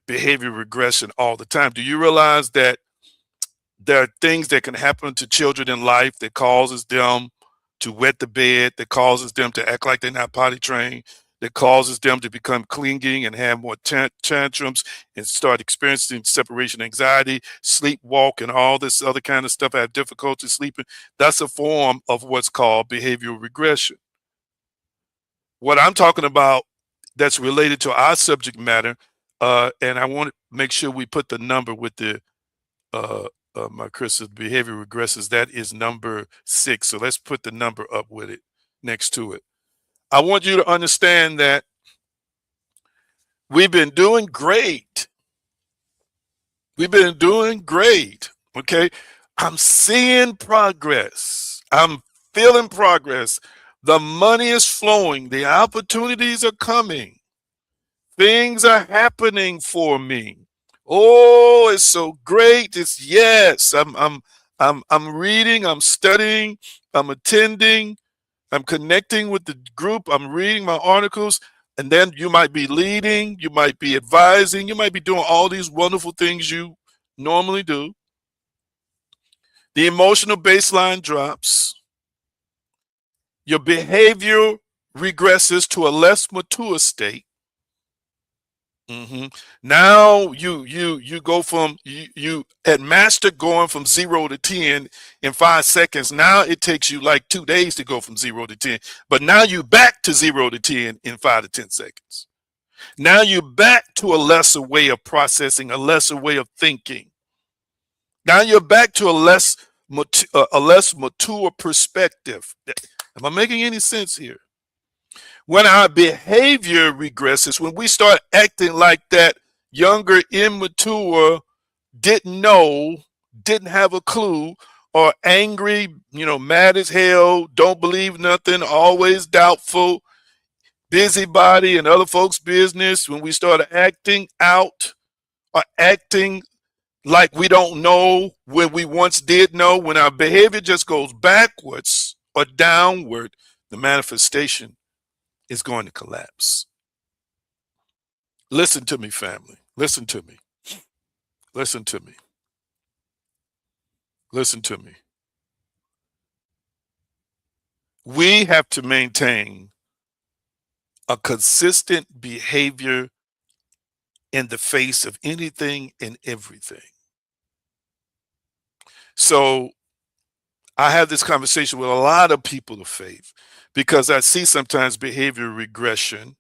behavior regression all the time. Do you realize that there are things that can happen to children in life that causes them to wet the bed, that causes them to act like they're not potty trained, that causes them to become clinging and have more tantrums and start experiencing separation anxiety, sleepwalk, and all this other kind of stuff, have difficulty sleeping? That's a form of what's called behavioral regression. What I'm talking about that's related to our subject matter, and I want to make sure we put the number with the my Chris's behavior regresses. That is number 6. So let's put the number up with it next to it. I want you to understand that we've been doing great. We've been doing great. Okay. I'm seeing progress. I'm feeling progress. The money is flowing. The opportunities are coming. Things are happening for me. Oh, it's so great. It's yes. I'm reading, I'm studying, I'm attending, I'm connecting with the group, I'm reading my articles, and then you might be leading, you might be advising, you might be doing all these wonderful things you normally do. The emotional baseline drops. Your behavior regresses to a less mature state. Now you go from you at master going from 0 to 10 in 5 seconds. Now it takes you like 2 days to go from 0 to 10. But now you back to 0 to 10 in 5 to 10 seconds. Now you're back to a lesser way of processing, a lesser way of thinking. Now you're back to a less mature perspective. Am I making any sense here? When our behavior regresses, when we start acting like that younger, immature, didn't know, didn't have a clue, or angry, mad as hell, don't believe nothing, always doubtful, busybody in other folks' business, when we start acting out or acting like we don't know when we once did know, when our behavior just goes backwards or downward, the manifestation is going to collapse. Listen to me, family. Listen to me. Listen to me. Listen to me. We have to maintain a consistent behavior in the face of anything and everything. So I have this conversation with a lot of people of faith because I see sometimes behavior regression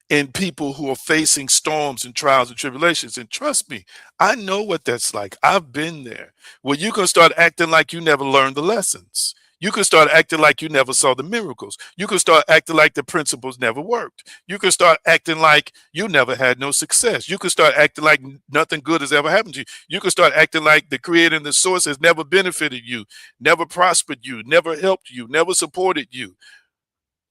in people who are facing storms and trials and tribulations. And trust me, I know what that's like. I've been there. Well, you can start acting like you never learned the lessons. You can start acting like you never saw the miracles. You can start acting like the principles never worked. You can start acting like you never had no success. You can start acting like nothing good has ever happened to you. You can start acting like the creator and the source has never benefited you, never prospered you, never helped you, never supported you,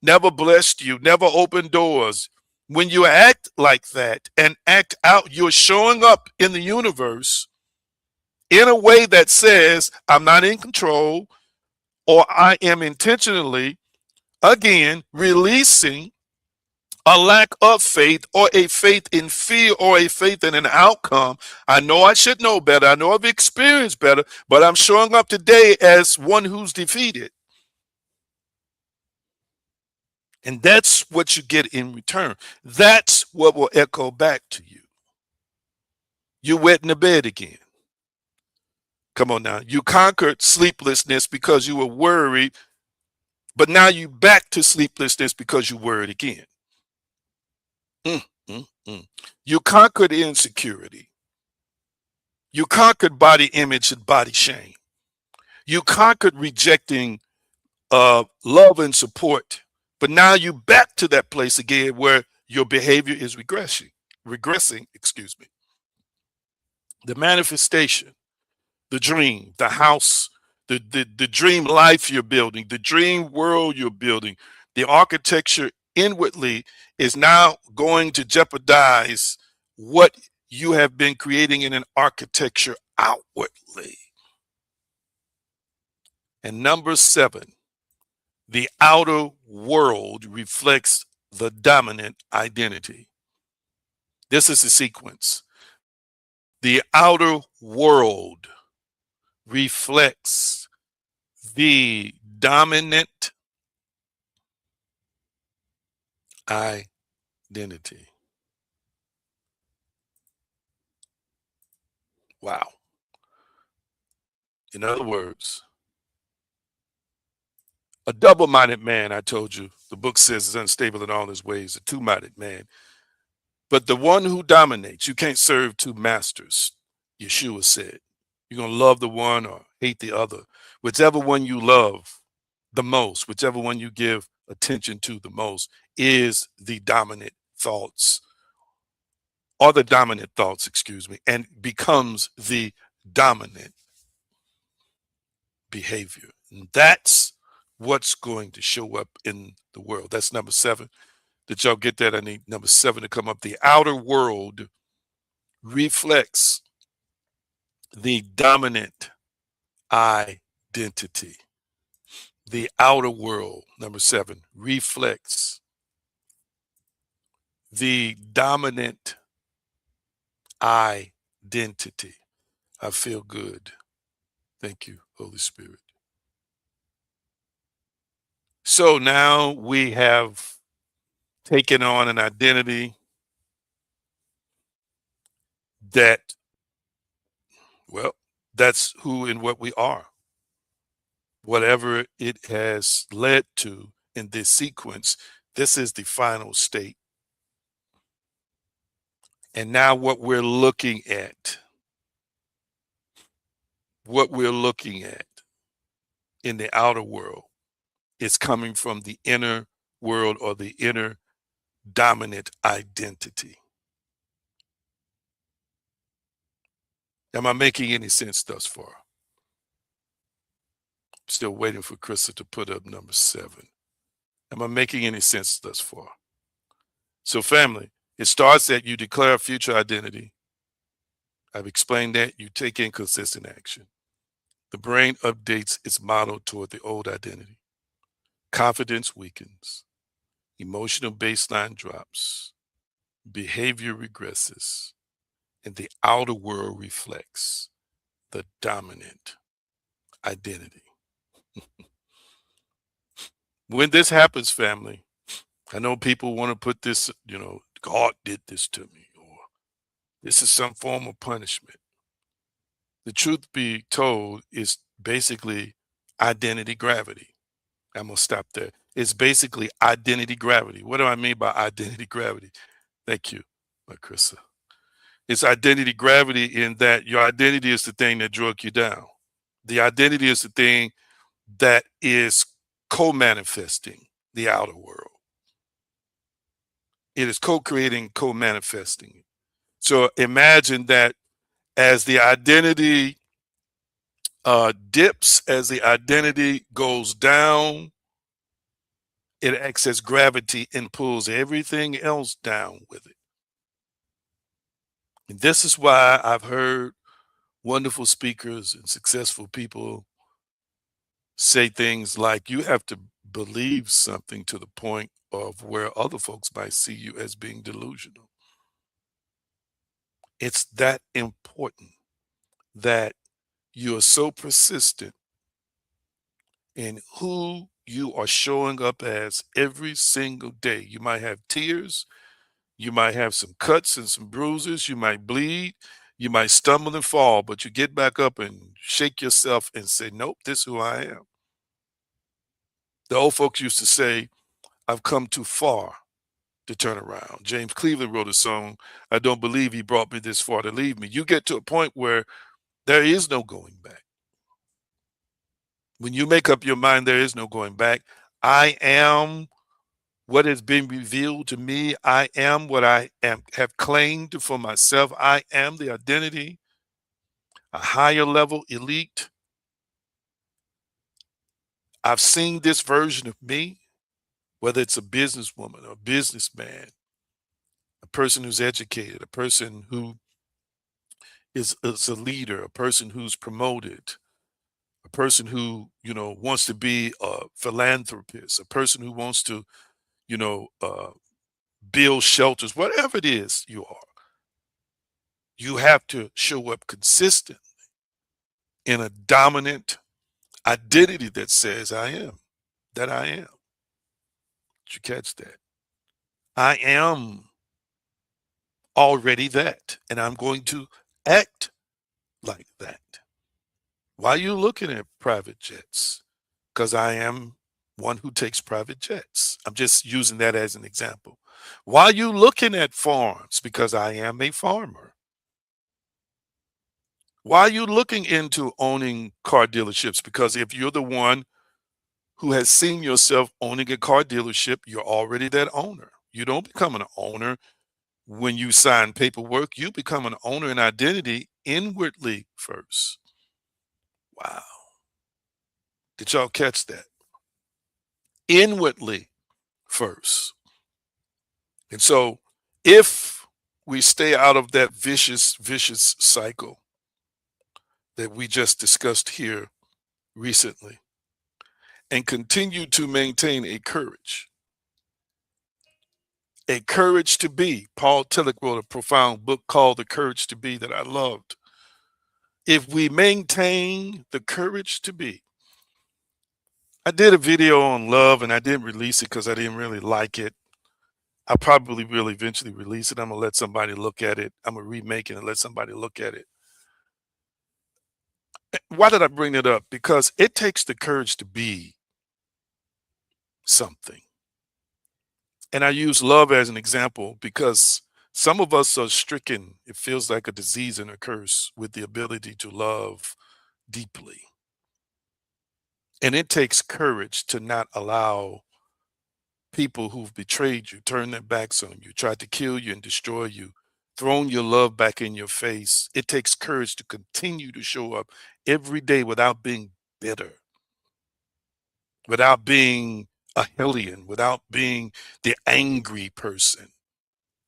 never blessed you, never opened doors. When you act like that and act out, you're showing up in the universe in a way that says, I'm not in control, or I am intentionally, again, releasing a lack of faith or a faith in fear or a faith in an outcome. I know I should know better. I know I've experienced better, but I'm showing up today as one who's defeated. And that's what you get in return. That's what will echo back to you. You wet in the bed again. Come on now. You conquered sleeplessness because you were worried, but now you back to sleeplessness because you worried again. Mm, mm, mm. You conquered insecurity. You conquered body image and body shame. You conquered rejecting love and support, but now you back to that place again where your behavior is regressing, excuse me. The manifestation, the dream, the house, the dream life you're building, the dream world you're building, the architecture inwardly is now going to jeopardize what you have been creating in an architecture outwardly. And number 7, the outer world reflects the dominant identity. This is the sequence. The outer world reflects the dominant identity. Wow. In other words, a double-minded man, I told you, the book says is unstable in all his ways, a two-minded man. But the one who dominates, you can't serve two masters, Yeshua said. You're going to love the one or hate the other. Whichever one you love the most, whichever one you give attention to the most, is the dominant thoughts, or the dominant thoughts, excuse me, and becomes the dominant behavior. And that's what's going to show up in the world. That's number 7. Did y'all get that? I need number 7 to come up. The outer world reflects the dominant identity. The outer world, number 7, reflects the dominant identity. I feel good. Thank you, Holy Spirit. So now we have taken on an identity that, well, that's who and what we are. Whatever it has led to in this sequence, this is the final state. And now what we're looking at in the outer world is coming from the inner world or the inner dominant identity. Am I making any sense thus far? Still waiting for Krista to put up number 7. Am I making any sense thus far? So family, it starts that you declare a future identity. I've explained that. You take inconsistent action. The brain updates its model toward the old identity. Confidence weakens. Emotional baseline drops. Behavior regresses. And the outer world reflects the dominant identity. When this happens, family, I know people want to put this, God did this to me, or this is some form of punishment. The truth be told is basically identity gravity. I'm going to stop there. It's basically identity gravity. What do I mean by identity gravity? Thank you, Marissa. It's identity gravity in that your identity is the thing that drug you down. The identity is the thing that is co-manifesting the outer world. It is co-creating, co-manifesting. So imagine that as the identity dips, as the identity goes down, it acts as gravity and pulls everything else down with it. And this is why I've heard wonderful speakers and successful people say things like, you have to believe something to the point of where other folks might see you as being delusional. It's that important that you are so persistent in who you are showing up as every single day. You might have tears, you might have some cuts and some bruises, you might bleed, you might stumble and fall, but you get back up and shake yourself and say, nope, this is who I am. The old folks used to say, I've come too far to turn around. James Cleveland wrote a song, I don't believe he brought me this far to leave me. You get to a point where there is no going back. When you make up your mind, there is no going back. I am what has been revealed to me. I am what I have claimed for myself. I am the identity, a higher level elite. I've seen this version of me, whether it's a businesswoman or a businessman, a person who's educated, a person who is a leader, a person who's promoted, a person who, wants to be a philanthropist, a person who wants to, build shelters, whatever it is you are. You have to show up consistent in a dominant identity that says, I am, that I am. Did you catch that? I am already that, and I'm going to act like that. Why are you looking at private jets? Because I am one who takes private jets. I'm just using that as an example. Why are you looking at farms? Because I am a farmer. Why are you looking into owning car dealerships? Because if you're the one who has seen yourself owning a car dealership, you're already that owner. You don't become an owner when you sign paperwork. You become an owner in identity inwardly first. Wow. Did y'all catch that? Inwardly first. And so if we stay out of that vicious cycle that we just discussed here recently and continue to maintain a courage to be. Paul Tillich wrote a profound book called The Courage to Be that I loved. If we maintain the courage to be, I did a video on love and I didn't release it because I didn't really like it. I probably will eventually release it. I'm gonna let somebody look at it. I'm gonna remake it and let somebody look at it. Why did I bring it up? Because it takes the courage to be something. And I use love as an example because some of us are stricken, it feels like a disease and a curse, with the ability to love deeply. And it takes courage to not allow people who've betrayed you, turned their backs on you, tried to kill you and destroy you, thrown your love back in your face. It takes courage to continue to show up every day without being bitter, without being a hellion, without being the angry person,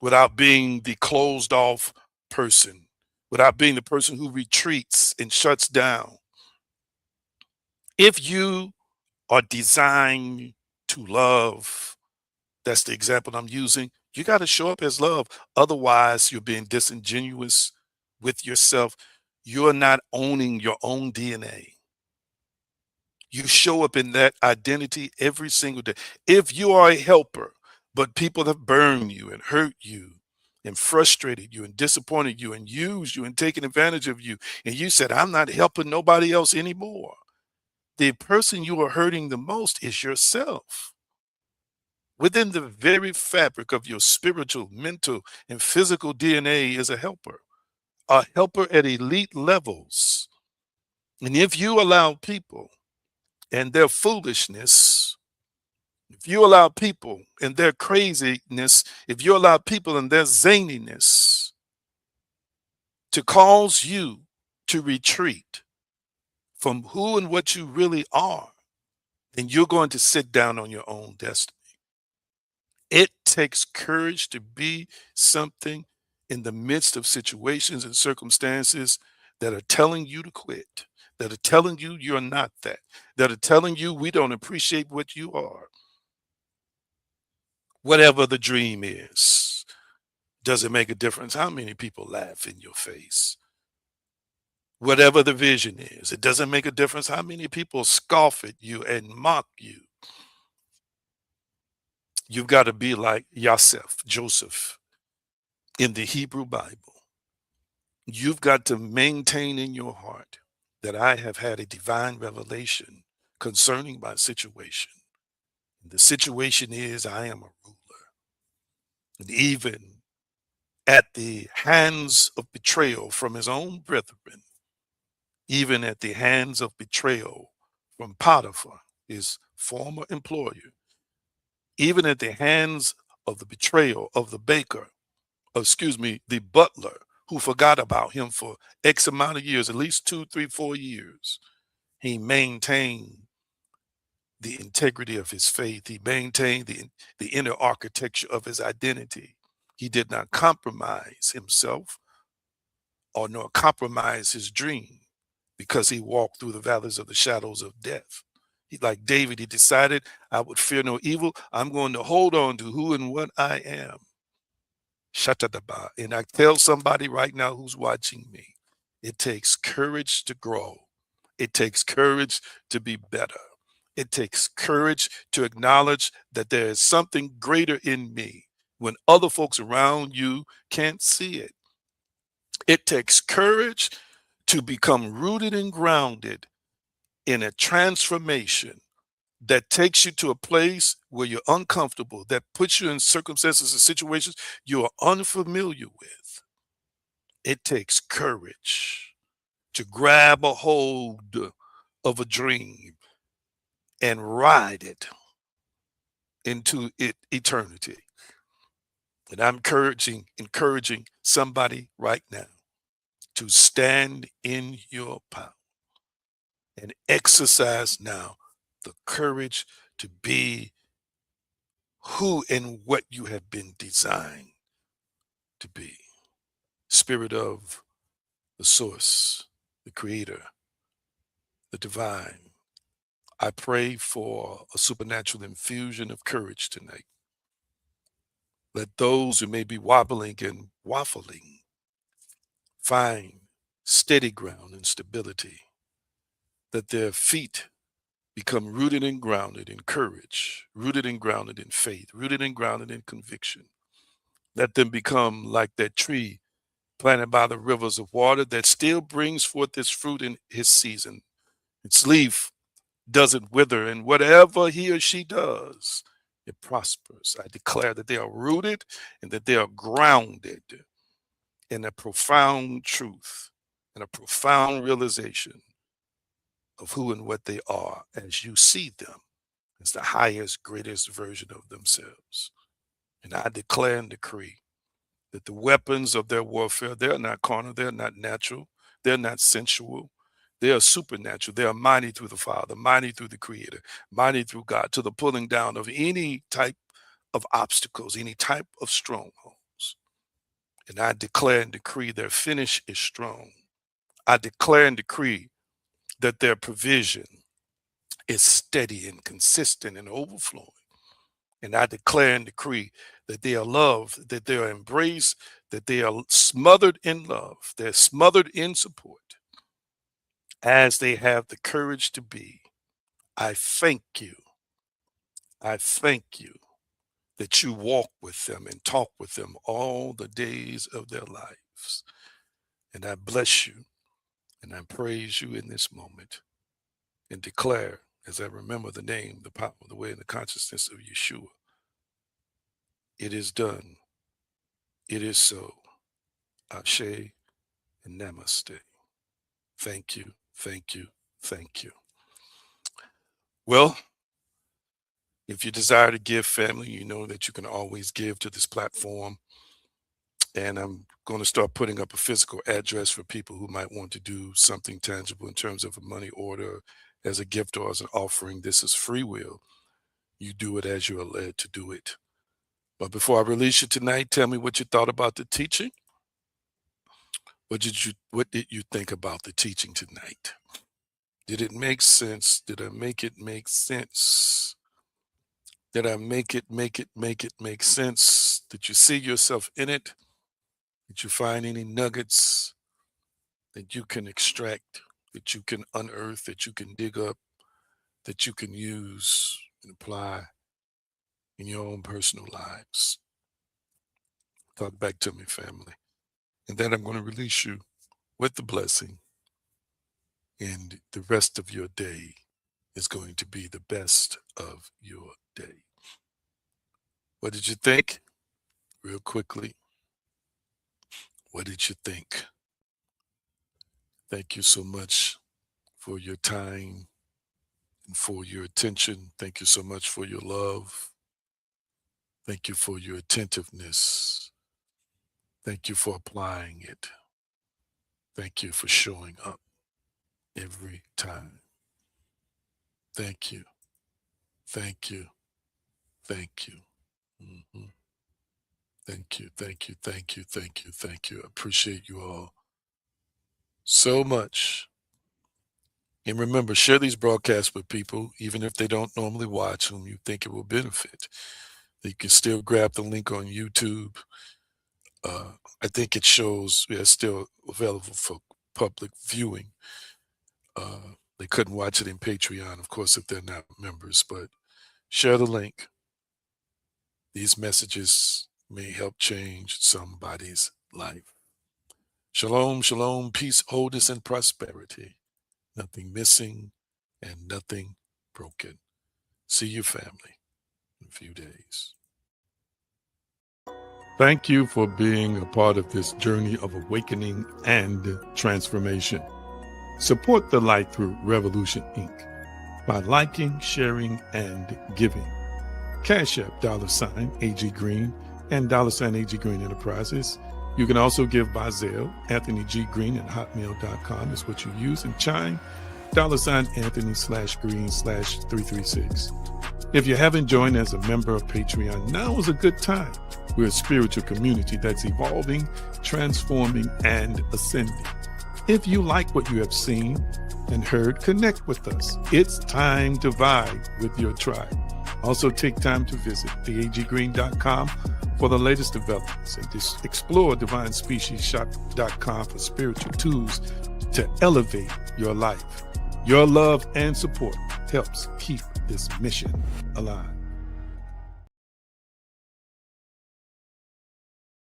without being the closed off person, without being the person who retreats and shuts down. If you are designed to love, that's the example I'm using, you got to show up as love. Otherwise, you're being disingenuous with yourself. You're not owning your own DNA. You show up in that identity every single day. If you are a helper, but people have burned you and hurt you and frustrated you and disappointed you and used you and taken advantage of you, and you said, I'm not helping nobody else anymore, the person you are hurting the most is yourself. Within the very fabric of your spiritual, mental, and physical DNA is a helper at elite levels. And if you allow people and their foolishness, if you allow people and their craziness, if you allow people and their zaniness to cause you to retreat from who and what you really are, then you're going to sit down on your own destiny. It takes courage to be something in the midst of situations and circumstances that are telling you to quit, that are telling you you're not that, that are telling you we don't appreciate what you are. Whatever the dream is, does it make a difference how many people laugh in your face? Whatever the vision is, it doesn't make a difference how many people scoff at you and mock you. You've got to be like Yosef, Joseph, in the Hebrew Bible. You've got to maintain in your heart that I have had a divine revelation concerning my situation. The situation is I am a ruler. And even at the hands of betrayal from his own brethren, even at the hands of betrayal from Potiphar, his former employer, even at the hands of the betrayal of the baker, excuse me, the butler who forgot about him for X amount of years, at least 2, 3, 4 years, he maintained the integrity of his faith. He maintained the inner architecture of his identity. He did not compromise himself or nor compromise his dream because he walked through the valleys of the shadows of death. He, like David, he decided, I would fear no evil. I'm going to hold on to who and what I am. Shatadaba. And I tell somebody right now who's watching me, it takes courage to grow. It takes courage to be better. It takes courage to acknowledge that there is something greater in me when other folks around you can't see it. It takes courage to become rooted and grounded in a transformation that takes you to a place where you're uncomfortable, that puts you in circumstances and situations you are unfamiliar with. It takes courage to grab a hold of a dream and ride it into eternity. And I'm encouraging somebody right now to stand in your power and exercise now the courage to be who and what you have been designed to be. Spirit of the source, the creator, the divine. I pray for a supernatural infusion of courage tonight. Let those who may be wobbling and waffling find steady ground and stability, that their feet become rooted and grounded in courage, rooted and grounded in faith, rooted and grounded in conviction. Let them become like that tree planted by the rivers of water that still brings forth its fruit in his season. Its leaf doesn't wither, and whatever he or she does, it prospers. I declare that they are rooted and that they are grounded in a profound truth and a profound realization of who and what they are as you see them as the highest, greatest version of themselves. And I declare and decree that the weapons of their warfare, they're not carnal, they're not natural, they're not sensual, they are supernatural. They are mighty through the Father, mighty through the Creator, mighty through God, to the pulling down of any type of obstacles, any type of strongholds. And I declare and decree their finish is strong. I declare and decree that their provision is steady and consistent and overflowing. And I declare and decree that they are loved, that they are embraced, that they are smothered in love, they're smothered in support as they have the courage to be. I thank you. I thank you that you walk with them and talk with them all the days of their lives. And I bless you and I praise you in this moment and declare, as I remember the name, the power, the way, and the consciousness of Yeshua, it is done. It is so. Ashe and Namaste. Thank you, thank you, thank you. Well, if you desire to give, family, you know that you can always give to this platform. And I'm going to start putting up a physical address for people who might want to do something tangible in terms of a money order, as a gift, or as an offering. This is free will. You do it as you are led to do it. But before I release you tonight, tell me what you thought about the teaching. What did you think about the teaching tonight? Did it make sense? Did I make it make sense? Did I make it make sense? Did you see yourself in it? Did you find any nuggets that you can extract, that you can unearth, that you can dig up, that you can use and apply in your own personal lives? Talk back to me, family. And then I'm going to release you with the blessing. And the rest of your day is going to be the best of your day. What did you think? Real quickly, what did you think? Thank you so much for your time and for your attention. Thank you so much for your love. Thank you for your attentiveness. Thank you for applying it. Thank you for showing up every time. Thank you. Thank you. Thank you. Mm-hmm. Thank you. Thank you. Thank you. Thank you. Thank you. I appreciate you all so much. And remember, share these broadcasts with people, even if they don't normally watch, whom you think it will benefit. You can still grab the link on YouTube. I think it shows it's still available for public viewing. They couldn't watch it in Patreon, of course, if they're not members, but share the link. These messages may help change somebody's life. Shalom, shalom, peace, wholeness, and prosperity. Nothing missing and nothing broken. See you, family, in a few days. Thank you for being a part of this journey of awakening and transformation. Support the light through Revolution Inc. by liking, sharing, and giving. Cash App $AG Green and $AG Green Enterprises. You can also give by Zelle. Anthony G. Green at hotmail.com is what you use. And Chime $Anthony/Green/336. If you haven't joined as a member of Patreon, now is a good time. We're a spiritual community that's evolving, transforming, and ascending. If you like what you have seen and heard, connect with us. It's time to vibe with your tribe. Also take time to visit theaggreen.com for the latest developments and just explore divinespeciesshop.com for spiritual tools to elevate your life. Your love and support helps keep this mission alive.